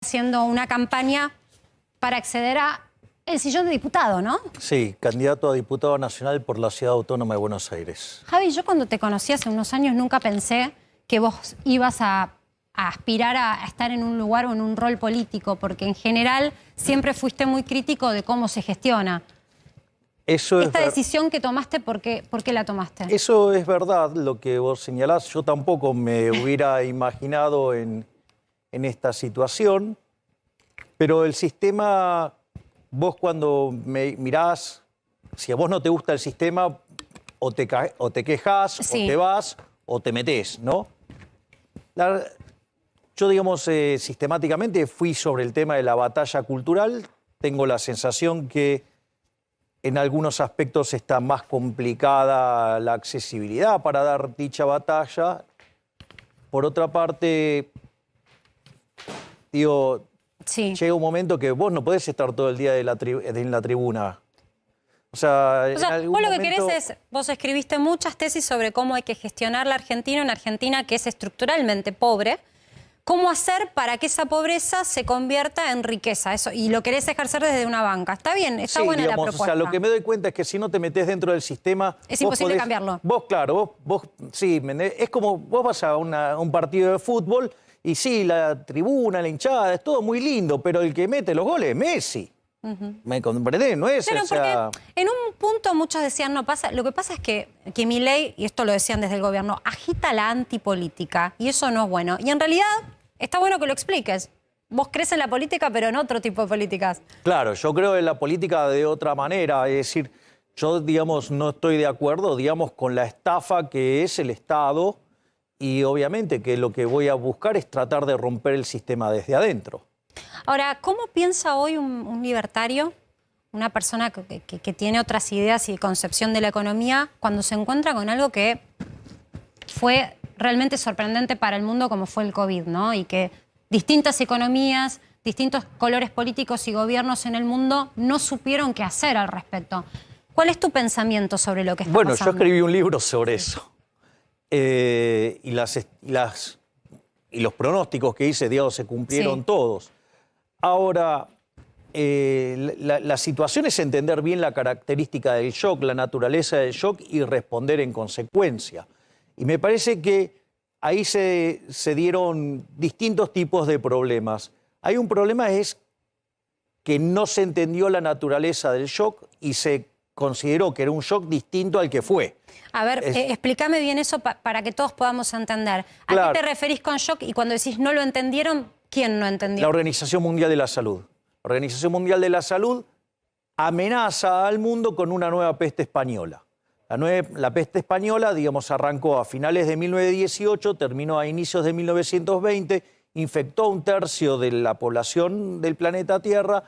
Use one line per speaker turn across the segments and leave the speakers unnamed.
haciendo una campaña para acceder a el sillón de diputado, ¿no?
Sí, candidato a diputado nacional por la Ciudad Autónoma de Buenos Aires.
Javi, yo cuando te conocí hace unos años nunca pensé que vos ibas a aspirar a estar en un lugar o en un rol político, porque en general siempre fuiste muy crítico de cómo se gestiona. Esta decisión que tomaste, ¿por qué la tomaste?
Eso es verdad, lo que vos señalás. Yo tampoco me hubiera imaginado en esta situación, pero el sistema, vos cuando me mirás, si a vos no te gusta el sistema, o te quejas,
sí,
o te vas, o te metés, ¿no? Yo, digamos, sistemáticamente fui sobre el tema de la batalla cultural. Tengo la sensación que en algunos aspectos está más complicada la accesibilidad para dar dicha batalla. Por otra parte, digo,
sí,
llega un momento que vos no podés estar todo el día en la tribuna. O sea,
vos lo que querés es, vos escribiste muchas tesis sobre cómo hay que gestionar la Argentina, una Argentina que es estructuralmente pobre. ¿Cómo hacer para que esa pobreza se convierta en riqueza? Eso, y lo querés ejercer desde una banca. Está bien, está buena la propuesta.
O sea, lo que me doy cuenta es que si no te metés dentro del sistema...
Es imposible cambiarlo.
Vos, claro, sí, es como vos vas a un partido de fútbol y sí, la tribuna, la hinchada, es todo muy lindo, pero el que mete los goles es Messi. ¿Me comprendés? No es,
Pero
o sea...
porque en un punto muchos decían, no pasa. Lo que pasa es que Milei, y esto lo decían desde el gobierno, agita la antipolítica, y eso no es bueno. Y en realidad... está bueno que lo expliques. Vos crees en la política, pero en otro tipo de políticas.
Claro, yo creo en la política de otra manera. Es decir, yo, digamos, no estoy de acuerdo, digamos, con la estafa que es el Estado y obviamente que lo que voy a buscar es tratar de romper el sistema desde adentro.
Ahora, ¿cómo piensa hoy un libertario, una persona que tiene otras ideas y concepción de la economía, cuando se encuentra con algo que fue realmente sorprendente para el mundo como fue el COVID, ¿no? Y que distintas economías, distintos colores políticos y gobiernos en el mundo no supieron qué hacer al respecto? ¿Cuál es tu pensamiento sobre lo que está pasando?
Bueno, yo escribí un libro sobre eso. Y los pronósticos que hice, digamos, se cumplieron todos. Ahora, la situación es entender bien la característica del shock, la naturaleza del shock y responder en consecuencia. Y me parece que ahí se dieron distintos tipos de problemas. Hay un problema es que no se entendió la naturaleza del shock y se consideró que era un shock distinto al que fue.
A ver, explícame bien eso para que todos podamos entender. ¿A qué te referís con shock? Y cuando decís no lo entendieron, ¿quién no entendió?
La Organización Mundial de la Salud. La Organización Mundial de la Salud amenaza al mundo con una nueva peste española. La peste española, digamos, arrancó a finales de 1918, terminó a inicios de 1920, infectó a 1/3 de la población del planeta Tierra.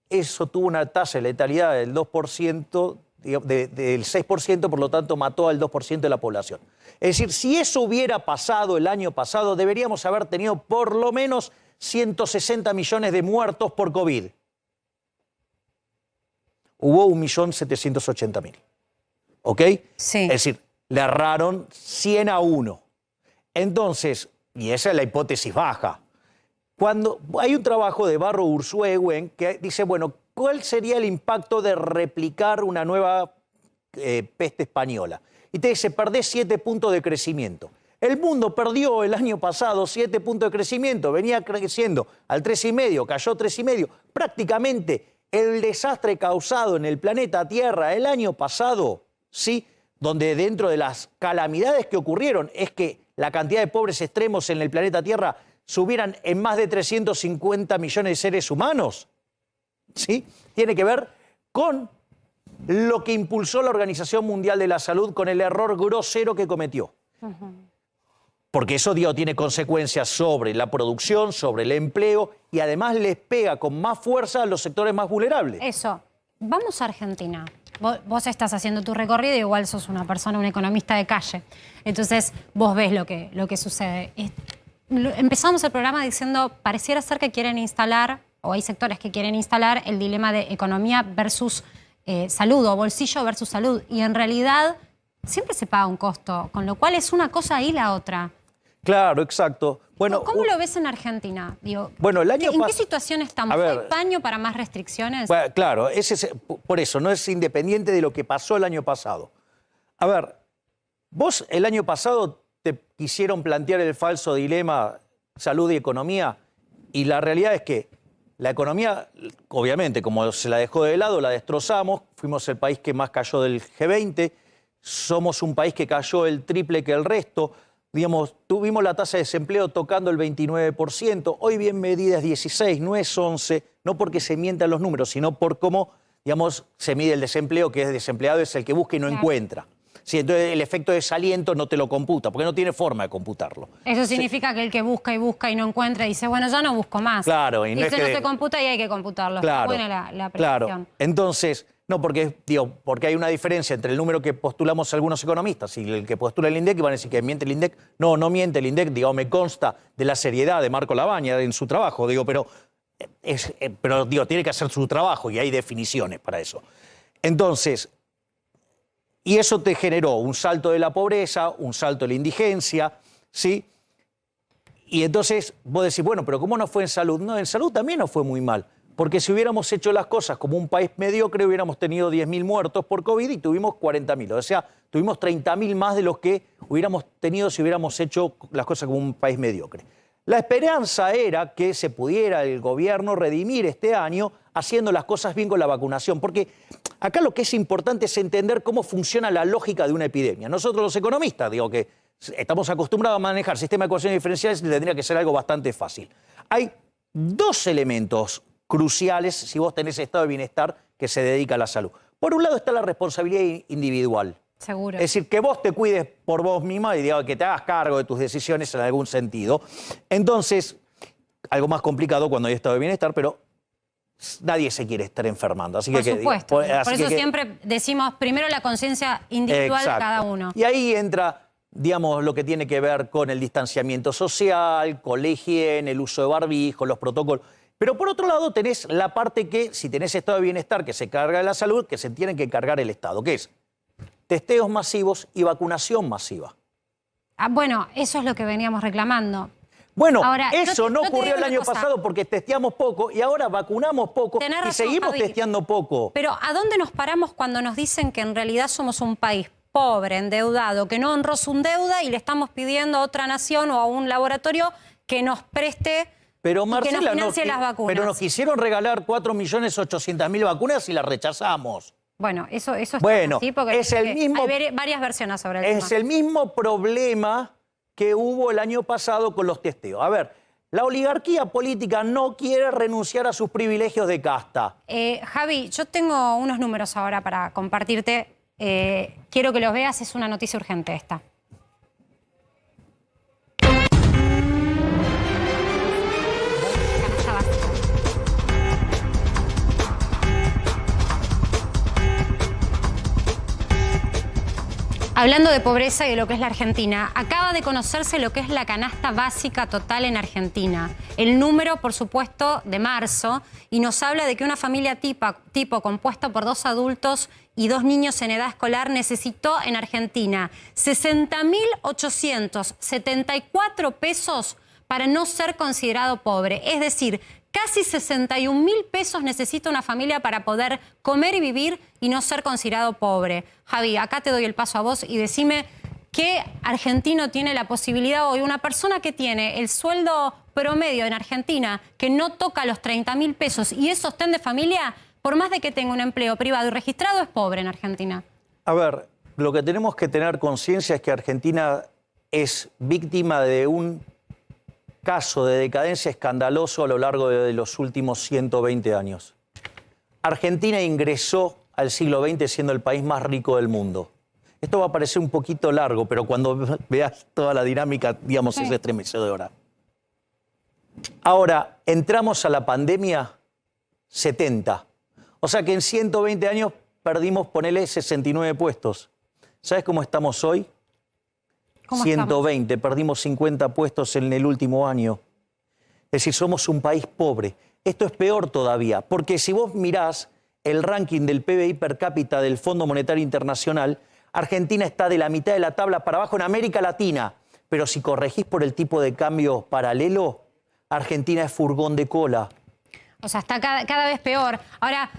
Eso tuvo una tasa de letalidad del 2%, del 6%, por lo tanto mató al 2% de la población. Es decir, si eso hubiera pasado el año pasado, deberíamos haber tenido por lo menos 160 millones de muertos por COVID. Hubo 1.780.000. ¿Ok?
Sí.
Es decir, le erraron 100 a 1. Entonces, y esa es la hipótesis baja, cuando hay un trabajo de Barro Urzúeguen que dice, bueno, ¿cuál sería el impacto de replicar una nueva peste española? Y te dice, perdés 7 puntos de crecimiento. El mundo perdió el año pasado 7 puntos de crecimiento, venía creciendo al 3,5, cayó 3,5. Prácticamente el desastre causado en el planeta Tierra el año pasado, ¿sí? Donde dentro de las calamidades que ocurrieron es que la cantidad de pobres extremos en el planeta Tierra subieran en más de 350 millones de seres humanos, ¿sí? Tiene que ver con lo que impulsó la Organización Mundial de la Salud con el error grosero que cometió. Porque eso, digo, tiene consecuencias sobre la producción, sobre el empleo y además les pega con más fuerza a los sectores más vulnerables.
Eso. Vamos a Argentina. Vos estás haciendo tu recorrido, igual sos una persona, un economista de calle. Entonces vos ves lo que sucede. Empezamos el programa diciendo, pareciera ser que quieren instalar, o hay sectores que quieren instalar, el dilema de economía versus salud, o bolsillo versus salud. Y en realidad siempre se paga un costo, con lo cual es una cosa y la otra.
Claro, exacto. Bueno,
¿Cómo lo ves en Argentina? Digo,
bueno,
¿en qué situación estamos? ¿Hay paño para más restricciones?
Bueno, claro, por eso, no es independiente de lo que pasó el año pasado. A ver, vos el año pasado te quisieron plantear el falso dilema salud y economía, y la realidad es que la economía, obviamente, como se la dejó de lado, la destrozamos, fuimos el país que más cayó del G20, somos un país que cayó el triple que el resto. Digamos, tuvimos la tasa de desempleo tocando el 29%, hoy bien medida es 16, no es 11, no porque se mientan los números, sino por cómo, digamos, se mide el desempleo, que es desempleado, es el que busca y no encuentra. Sí, entonces el efecto de desaliento no te lo computa, porque no tiene forma de computarlo.
Eso significa que el que busca y busca y no encuentra dice, bueno, ya no busco más.
Claro.
Y no se computa y hay que computarlo.
Claro,
Está buena la
claro.
precisión.
Entonces, no, porque hay una diferencia entre el número que postulamos algunos economistas y el que postula el INDEC, y van a decir que miente el INDEC. No, no miente el INDEC, me consta de la seriedad de Marco Labaña en su trabajo, pero tiene que hacer su trabajo y hay definiciones para eso. Entonces, y eso te generó un salto de la pobreza, un salto de la indigencia, ¿sí? Y entonces vos decís, bueno, pero ¿cómo no fue en salud? No, en salud también no fue muy mal. Porque si hubiéramos hecho las cosas como un país mediocre, hubiéramos tenido 10.000 muertos por COVID y tuvimos 40.000. O sea, tuvimos 30.000 más de los que hubiéramos tenido si hubiéramos hecho las cosas como un país mediocre. La esperanza era que se pudiera el gobierno redimir este año haciendo las cosas bien con la vacunación. Porque acá lo que es importante es entender cómo funciona la lógica de una epidemia. Nosotros los economistas, que estamos acostumbrados a manejar sistema de ecuaciones diferenciales, tendría que ser algo bastante fácil. Hay dos elementos cruciales si vos tenés estado de bienestar que se dedica a la salud. Por un lado está la responsabilidad individual.
Seguro.
Es decir, que vos te cuides por vos misma y que te hagas cargo de tus decisiones en algún sentido. Entonces, algo más complicado cuando hay estado de bienestar, pero nadie se quiere estar enfermando. Así
por
que,
supuesto. Por eso siempre decimos primero la conciencia individual de cada uno.
Y ahí entra, lo que tiene que ver con el distanciamiento social, con la higiene, el uso de barbijo, los protocolos. Pero por otro lado tenés la parte que, si tenés estado de bienestar que se carga de la salud, que se tienen que cargar el Estado, que es testeos masivos y vacunación masiva.
Bueno, eso es lo que veníamos reclamando.
Bueno, ahora, eso no ocurrió el año pasado porque testeamos poco y ahora vacunamos poco y seguimos testeando poco.
Pero ¿a dónde nos paramos cuando nos dicen que en realidad somos un país pobre, endeudado, que no honró su deuda y le estamos pidiendo a otra nación o a un laboratorio que nos preste...
Pero Marcela,
que nos financie las vacunas?
Pero nos quisieron regalar 4.800.000 vacunas y las rechazamos.
Bueno, eso es
así
porque
es el mismo,
hay varias versiones sobre el tema.
Es el mismo problema que hubo el año pasado con los testeos. A ver, la oligarquía política no quiere renunciar a sus privilegios de casta.
Javi, yo tengo unos números ahora para compartirte. Quiero que los veas, es una noticia urgente esta. Hablando de pobreza y de lo que es la Argentina, acaba de conocerse lo que es la canasta básica total en Argentina. El número, por supuesto, de marzo, y nos habla de que una familia tipo compuesta por 2 adultos y 2 niños en edad escolar necesitó en Argentina 60.874 pesos para no ser considerado pobre. Es decir, casi 61.000 pesos necesita una familia para poder comer y vivir y no ser considerado pobre. Javi, acá te doy el paso a vos y decime qué argentino tiene la posibilidad hoy, una persona que tiene el sueldo promedio en Argentina, que no toca los 30.000 pesos y es sostén de familia, por más de que tenga un empleo privado y registrado, es pobre en Argentina.
A ver, lo que tenemos que tener conciencia es que Argentina es víctima de un caso de decadencia escandaloso a lo largo de los últimos 120 años. Argentina ingresó al siglo XX siendo el país más rico del mundo. Esto va a parecer un poquito largo, pero cuando veas toda la dinámica, es estremecedora. Ahora, entramos a la pandemia 70. O sea que en 120 años perdimos, ponele, 69 puestos. ¿Sabes cómo estamos hoy? 120, perdimos 50 puestos en el último año. Es decir, somos un país pobre. Esto es peor todavía, porque si vos mirás el ranking del PBI per cápita del Fondo Monetario Internacional, Argentina está de la mitad de la tabla para abajo en América Latina, pero si corregís por el tipo de cambio paralelo, Argentina es furgón de cola.
O sea, está cada vez peor. Ahora,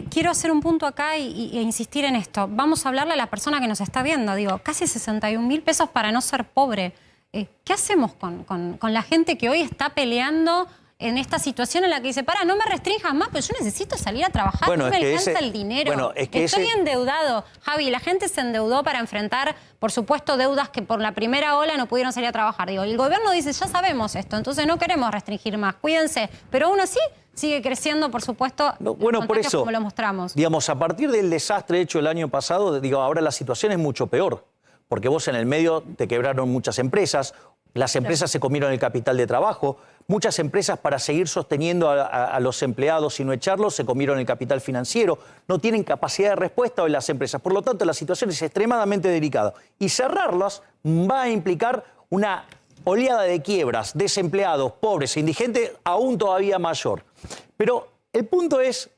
quiero hacer un punto acá e insistir en esto. Vamos a hablarle a la persona que nos está viendo. Digo, casi 61.000 pesos para no ser pobre. ¿Qué hacemos con la gente que hoy está peleando en esta situación en la que dice, para, no me restringas más, pero yo necesito salir a trabajar, no me alcanza el dinero.
Bueno,
estoy endeudado. Javi, la gente se endeudó para enfrentar, por supuesto, deudas que por la primera ola no pudieron salir a trabajar. Digo, y el gobierno dice, ya sabemos esto, entonces no queremos restringir más, cuídense. Pero aún así sigue creciendo, por supuesto,
bueno, por eso,
como lo mostramos.
Digamos, a partir del desastre hecho el año pasado, digo, ahora la situación es mucho peor, porque vos en el medio te quebraron muchas empresas, las empresas se comieron el capital de trabajo, muchas empresas para seguir sosteniendo a los empleados y no echarlos se comieron el capital financiero, no tienen capacidad de respuesta hoy las empresas, por lo tanto la situación es extremadamente delicada y cerrarlas va a implicar una oleada de quiebras, desempleados, pobres e indigentes aún todavía mayor. Pero el punto es,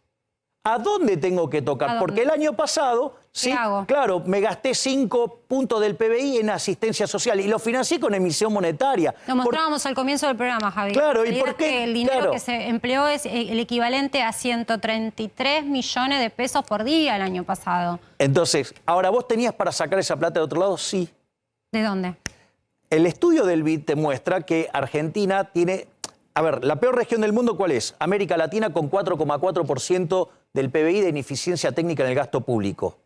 ¿a dónde tengo que tocar? Porque el año pasado, sí, claro, me gasté 5 puntos del PBI en asistencia social y lo financié con emisión monetaria.
Lo mostrábamos al comienzo del programa, Javi.
Claro, ¿y por qué?
El dinero que se empleó es el equivalente a 133 millones de pesos por día el año pasado.
Entonces, ahora, ¿vos tenías para sacar esa plata de otro lado? Sí.
¿De dónde?
El estudio del BID te muestra que Argentina tiene... A ver, la peor región del mundo, ¿cuál es? América Latina con 4,4% del PBI de ineficiencia técnica en el gasto público.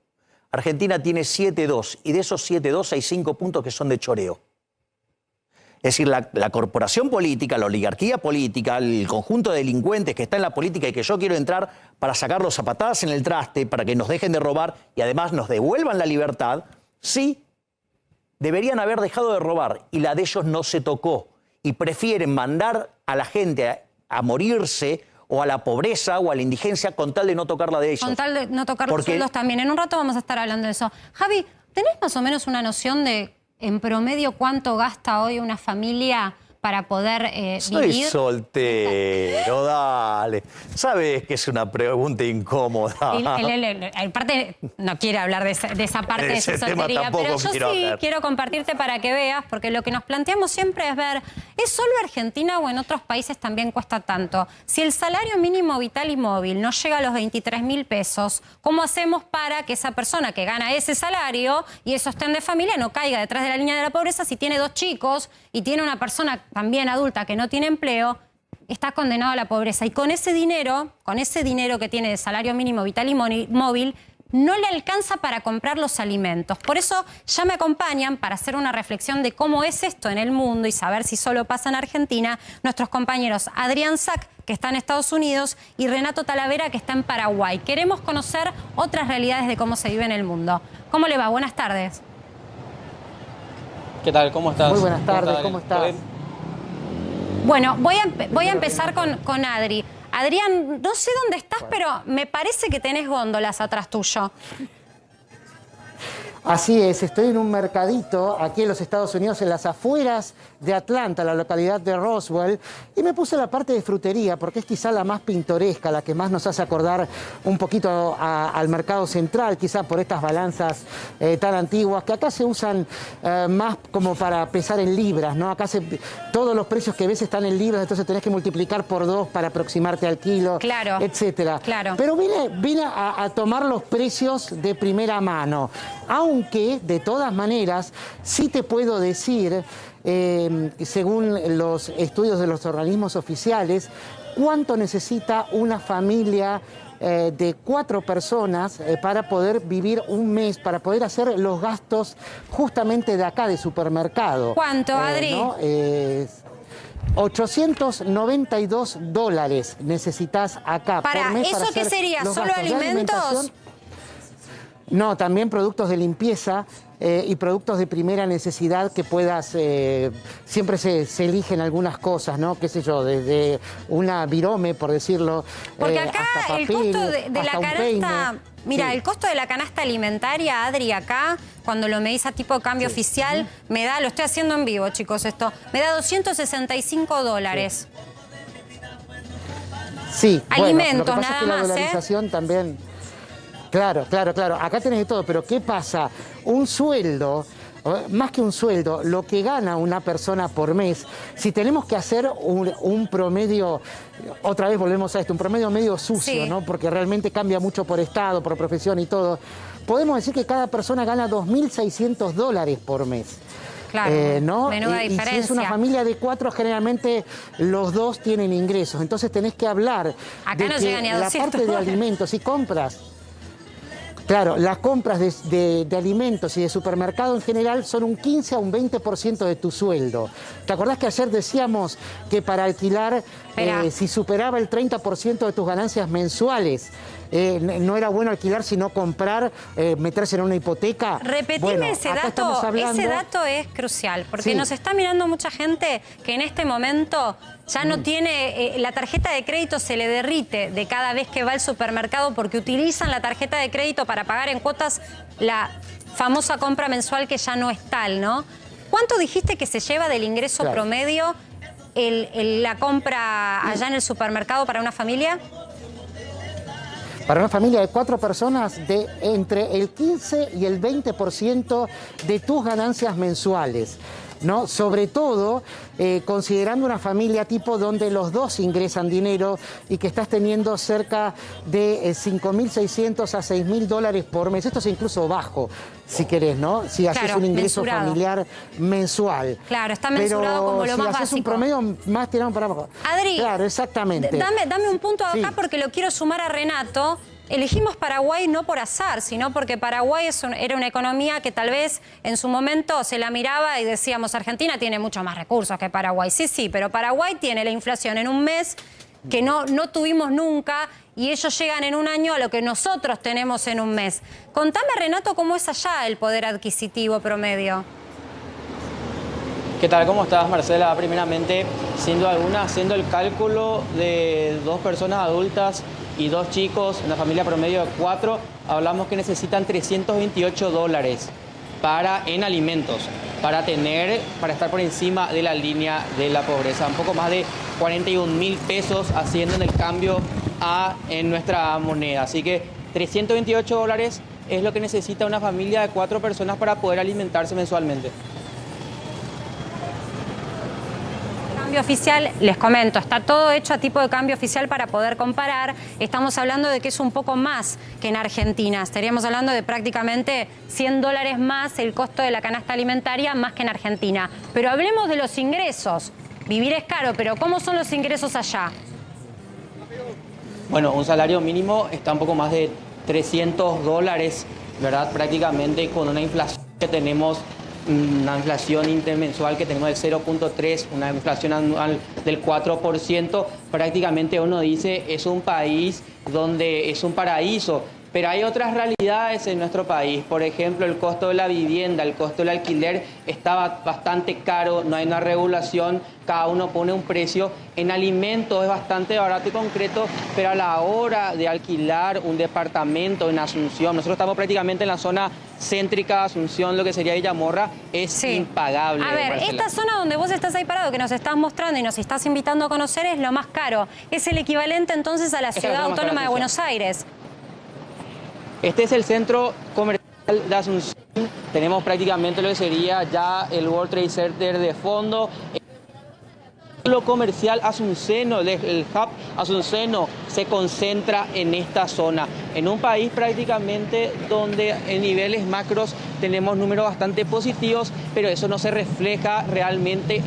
Argentina tiene 7,2 y de esos 7,2 hay 5 puntos que son de choreo. Es decir, la corporación política, la oligarquía política, el conjunto de delincuentes que está en la política y que yo quiero entrar para sacarlos a patadas en el traste, para que nos dejen de robar y además nos devuelvan la libertad, sí, deberían haber dejado de robar y la de ellos no se tocó. Y prefieren mandar a la gente a morirse o a la pobreza o a la indigencia con tal de no tocar la de ellos.
Con tal de no tocar los sueldos también. En un rato vamos a estar hablando de eso. Javi, ¿tenés más o menos una noción de, en promedio, cuánto gasta hoy una familia para poder vivir?
Soy soltero, dale. Sabes que es una pregunta incómoda.
Parte no quiere hablar de esa parte de su soltería, pero yo sí quiero compartirte para que veas, porque lo que nos planteamos siempre es ver, ¿es solo Argentina o en otros países también cuesta tanto? Si el salario mínimo vital y móvil no llega a los 23.000 pesos, ¿cómo hacemos para que esa persona que gana ese salario y el sostén de familia no caiga detrás de la línea de la pobreza si tiene 2 chicos y tiene una persona también adulta que no tiene empleo, está condenado a la pobreza? Y con ese dinero que tiene de salario mínimo vital y móvil, no le alcanza para comprar los alimentos. Por eso ya me acompañan para hacer una reflexión de cómo es esto en el mundo y saber si solo pasa en Argentina, nuestros compañeros Adrián Sack, que está en Estados Unidos, y Renato Talavera, que está en Paraguay. Queremos conocer otras realidades de cómo se vive en el mundo. ¿Cómo le va? Buenas tardes.
¿Qué tal? ¿Cómo estás?
Muy buenas tardes, ¿cómo estás?
Bueno, voy a empezar con Adri. Adrián, no sé dónde estás, pero me parece que tenés góndolas atrás tuyo.
Así es, estoy en un mercadito aquí en los Estados Unidos, en las afueras de Atlanta, la localidad de Roswell, y me puse la parte de frutería porque es quizá la más pintoresca, la que más nos hace acordar un poquito al mercado central, quizá por estas balanzas tan antiguas, que acá se usan más como para pesar en libras, ¿no? Acá todos los precios que ves están en libras, entonces tenés que multiplicar por 2 para aproximarte al kilo,
claro,
etcétera.
Claro.
Pero vine a tomar los precios de primera mano. Aunque, de todas maneras, sí te puedo decir, según los estudios de los organismos oficiales, cuánto necesita una familia de 4 personas para poder vivir un mes, para poder hacer los gastos justamente de acá, de supermercado.
¿Cuánto, Adri?
¿No? $892 necesitas acá por mes para
¿eso qué sería? ¿Solo alimentos?
No, también productos de limpieza y productos de primera necesidad que puedas... siempre se eligen algunas cosas, ¿no? Qué sé yo, desde una virome, por decirlo,
porque acá
hasta papel,
el costo de la canasta... Mira,
sí.
El costo de la canasta alimentaria, Adri, acá, cuando lo medís a tipo de cambio oficial, me da, lo estoy haciendo en vivo, chicos, esto, me da $265.
Sí,
alimentos,
bueno, lo que pasa
nada
es que la
más,
dolarización también... Claro. Acá tenés de todo, pero ¿qué pasa? Un sueldo más que un sueldo, lo que gana una persona por mes, si tenemos que hacer un promedio, otra vez volvemos a esto, un promedio medio sucio,
Sí.
¿no? Porque realmente cambia mucho por estado, por profesión y todo, podemos decir que cada persona gana $2.600 por mes.
Claro,
¿no?
menuda
Y si es
diferencia.
una familia de 4, generalmente los dos tienen ingresos. Entonces tenés que hablar
Acá
de
no
que
llega ni a
la
200
parte de
dólares.
alimentos y compras. Claro, las compras de alimentos y de supermercado en general son un 15 a un 20% de tu sueldo. ¿Te acordás que ayer decíamos que para alquilar, si superaba el 30% de tus ganancias mensuales, no era bueno alquilar sino comprar, meterse en una hipoteca?
Repetime
Bueno,
ese
acá
dato.
estamos hablando...
Ese dato es crucial, porque
Sí.
nos está mirando mucha gente que en este momento ya no tiene, la tarjeta de crédito se le derrite de cada vez que va al supermercado porque utilizan la tarjeta de crédito para pagar en cuotas la famosa compra mensual que ya no es tal, ¿no? ¿Cuánto dijiste que se lleva del ingreso
Claro.
promedio la compra allá en el supermercado para una familia?
Para una familia de 4 personas, de entre el 15 y el 20% de tus ganancias mensuales, ¿no? Sobre todo considerando una familia tipo donde los dos ingresan dinero y que estás teniendo cerca de $5.600 a $6.000 por mes. Esto es incluso bajo, si querés, ¿no? Si haces
Claro,
un ingreso
mensurado.
familiar mensual.
Claro, está mensurado como lo
si
más
haces un
básico.
promedio más tirado para abajo.
Adri,
claro, exactamente.
Dame un punto acá
Sí.
porque lo quiero sumar a Renato. Elegimos Paraguay no por azar, sino porque Paraguay era una economía que tal vez en su momento se la miraba y decíamos, Argentina tiene mucho más recursos que Paraguay. Sí, pero Paraguay tiene la inflación en un mes que no tuvimos nunca y ellos llegan en un año a lo que nosotros tenemos en un mes. Contame, Renato, cómo es allá el poder adquisitivo promedio.
¿Qué tal? ¿Cómo estás, Marcela? Primeramente, sin duda alguna, haciendo el cálculo de 2 personas adultas y 2 chicos, una familia promedio de 4, hablamos que necesitan $328 en alimentos para estar por encima de la línea de la pobreza. Un poco más de 41.000 pesos haciendo en el cambio en nuestra moneda. Así que $328 es lo que necesita una familia de 4 personas para poder alimentarse mensualmente.
Cambio oficial, les comento, está todo hecho a tipo de cambio oficial para poder comparar. Estamos hablando de que es un poco más que en Argentina. Estaríamos hablando de prácticamente $100 más el costo de la canasta alimentaria más que en Argentina. Pero hablemos de los ingresos. Vivir es caro, pero ¿cómo son los ingresos allá?
Bueno, un salario mínimo está un poco más de $300, ¿verdad? Prácticamente con una inflación que tenemos, una inflación intermensual que tenemos del 0.3, una inflación anual del 4%, prácticamente uno dice es un país donde es un paraíso. Pero hay otras realidades en nuestro país. Por ejemplo, el costo de la vivienda, el costo del alquiler está bastante caro, no hay una regulación, cada uno pone un precio. En alimentos es bastante barato y concreto, pero a la hora de alquilar un departamento en Asunción, nosotros estamos prácticamente en la zona céntrica de Asunción, lo que sería Villamorra, es impagable.
A ver,
Marcela.
esta zona donde vos estás ahí parado, que nos estás mostrando y nos estás invitando a conocer, es lo más caro. Es el equivalente entonces a la
Es la
Ciudad
zona más cara
Autónoma
de
de Buenos Aires.
Este es el centro comercial de Asunción. Tenemos prácticamente lo que sería ya el World Trade Center de fondo. Lo comercial asunceno, el hub asunceno se concentra en esta zona. En un país prácticamente donde en niveles macros tenemos números bastante positivos, pero eso no se refleja realmente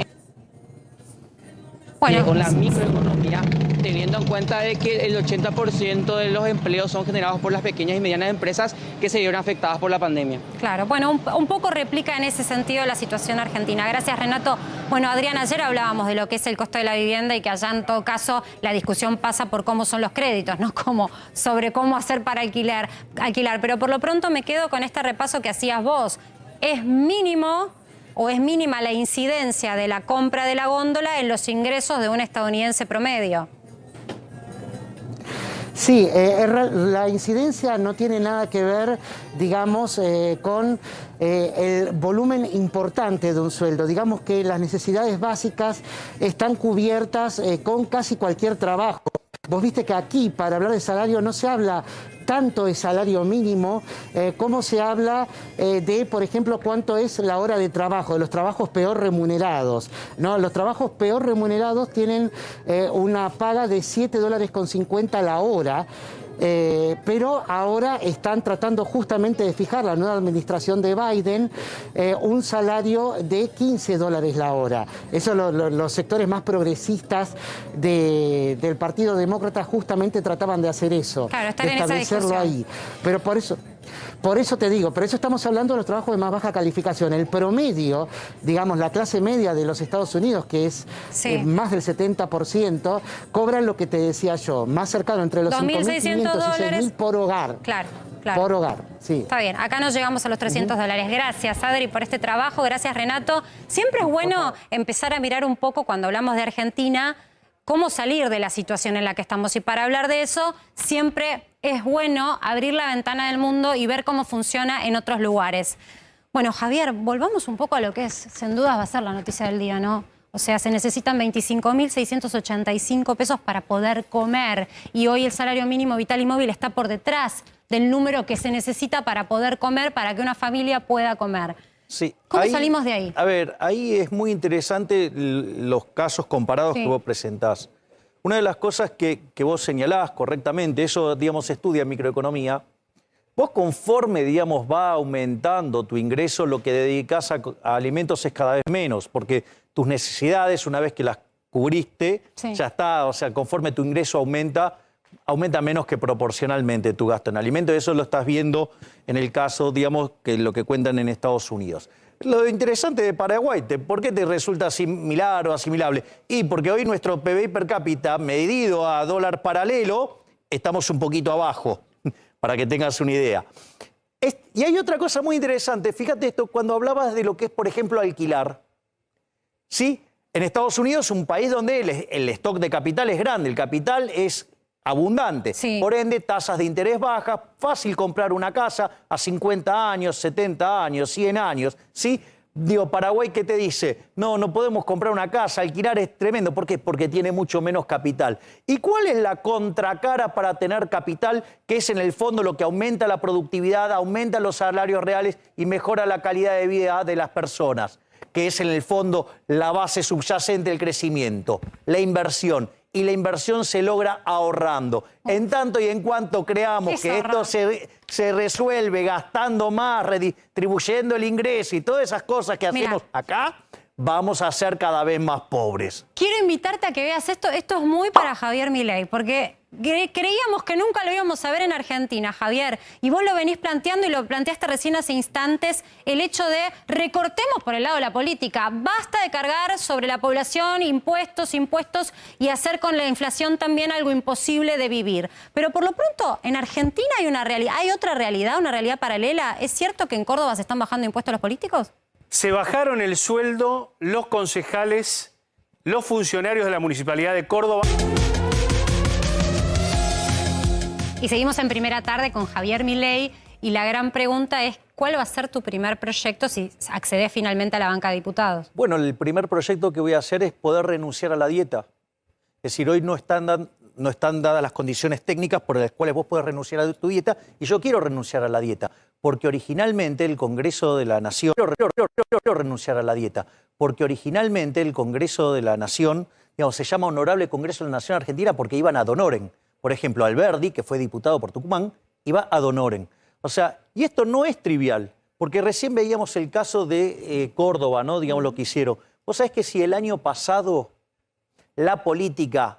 con la microeconomía, teniendo en cuenta de que el 80% de los empleos son generados por las pequeñas y medianas empresas que se vieron afectadas por la pandemia.
Claro, bueno, un poco replica en ese sentido la situación argentina. Gracias, Renato. Bueno, Adrián, ayer hablábamos de lo que es el costo de la vivienda y que allá en todo caso la discusión pasa por cómo son los créditos, no sobre cómo hacer para alquilar. Pero por lo pronto me quedo con este repaso que hacías vos. ¿Es mínimo o es mínima la incidencia de la compra de la góndola en los ingresos de un estadounidense promedio?
Sí, la incidencia no tiene nada que ver, digamos, con el volumen importante de un sueldo. Digamos que las necesidades básicas están cubiertas con casi cualquier trabajo. Vos viste que aquí, para hablar de salario, no se habla tanto de salario mínimo como se habla de, por ejemplo, cuánto es la hora de trabajo, de los trabajos peor remunerados, ¿no? Los trabajos peor remunerados tienen una paga de $7.50 la hora. Pero ahora están tratando justamente de fijar la nueva administración de Biden un salario de $15 la hora. Eso los sectores más progresistas del Partido Demócrata justamente trataban de hacer eso,
claro, estar
de
en esa
establecerlo ahí. Pero por eso te digo, por eso estamos hablando de los trabajos de más baja calificación. El promedio, digamos, la clase media de los Estados Unidos, que es más del 70%, cobran lo que te decía yo, más cercano entre los $5.500 y $6.000 por hogar.
Claro, claro.
Por hogar, sí.
Está bien, acá no llegamos a los $300. Gracias, Adri, por este trabajo. Gracias, Renato. Siempre es bueno empezar a mirar un poco, cuando hablamos de Argentina, cómo salir de la situación en la que estamos. Y para hablar de eso, siempre es bueno abrir la ventana del mundo y ver cómo funciona en otros lugares. Bueno, Javier, volvamos un poco a lo que es, sin dudas va a ser la noticia del día, ¿no? O sea, se necesitan 25.685 pesos para poder comer. Y hoy el salario mínimo vital y móvil está por detrás del número que se necesita para poder comer, para que una familia pueda comer.
Sí,
¿Cómo salimos de ahí?
A ver, ahí es muy interesante los casos comparados que vos presentás. Una de las cosas que vos señalás correctamente, eso, digamos, estudia microeconomía, vos conforme, digamos, va aumentando tu ingreso, lo que dedicás a alimentos es cada vez menos, porque tus necesidades, una vez que las cubriste, ya está, o sea, conforme tu ingreso aumenta menos que proporcionalmente tu gasto en alimentos. Eso lo estás viendo en el caso, digamos, que lo que cuentan en Estados Unidos. Lo interesante de Paraguay, ¿por qué te resulta similar o asimilable? Y porque hoy nuestro PBI per cápita, medido a dólar paralelo, estamos un poquito abajo, para que tengas una idea. Y hay otra cosa muy interesante, fíjate esto, cuando hablabas de lo que es, por ejemplo, alquilar. ¿Sí? En Estados Unidos, un país donde el stock de capital es grande, el capital es abundante. Por ende, tasas de interés bajas, fácil comprar una casa a 50 años, 70 años, 100 años, ¿sí? Digo, Paraguay, ¿qué te dice? No podemos comprar una casa, alquilar es tremendo. ¿Por qué? Porque tiene mucho menos capital. ¿Y cuál es la contracara para tener capital? Que es en el fondo lo que aumenta la productividad, aumenta los salarios reales y mejora la calidad de vida de las personas, que es en el fondo la base subyacente del crecimiento, la inversión. Y la inversión se logra ahorrando. En tanto y en cuanto creamos que esto se resuelve gastando más, redistribuyendo el ingreso y todas esas cosas que hacemos acá, vamos a ser cada vez más pobres.
Quiero invitarte a que veas esto. Esto es muy para Javier Milei, porque creíamos que nunca lo íbamos a ver en Argentina, Javier. Y vos lo venís planteando y lo planteaste recién hace instantes, el hecho de recortemos por el lado de la política. Basta de cargar sobre la población impuestos y hacer con la inflación también algo imposible de vivir. Pero por lo pronto, en Argentina hay una realidad, hay otra realidad, una realidad paralela. ¿Es cierto que en Córdoba se están bajando impuestos a los políticos?
Se bajaron el sueldo los concejales, los funcionarios de la Municipalidad de Córdoba.
Y seguimos en Primera Tarde con Javier Milei y la gran pregunta es ¿cuál va a ser tu primer proyecto si accedes finalmente a la banca de diputados?
Bueno, el primer proyecto que voy a hacer es poder renunciar a la dieta. Es decir, hoy no están dadas las condiciones técnicas por las cuales vos podés renunciar a tu dieta y yo quiero renunciar a la dieta porque originalmente el Congreso de la Nación... Quiero renunciar a la dieta porque originalmente el Congreso de la Nación, digamos, se llama Honorable Congreso de la Nación Argentina porque iban ad honorem. Por ejemplo, Alberdi, que fue diputado por Tucumán, iba ad honorem. O sea, y esto no es trivial, porque recién veíamos el caso de Córdoba, ¿no? Digamos lo que hicieron. Vos sabés que si el año pasado la política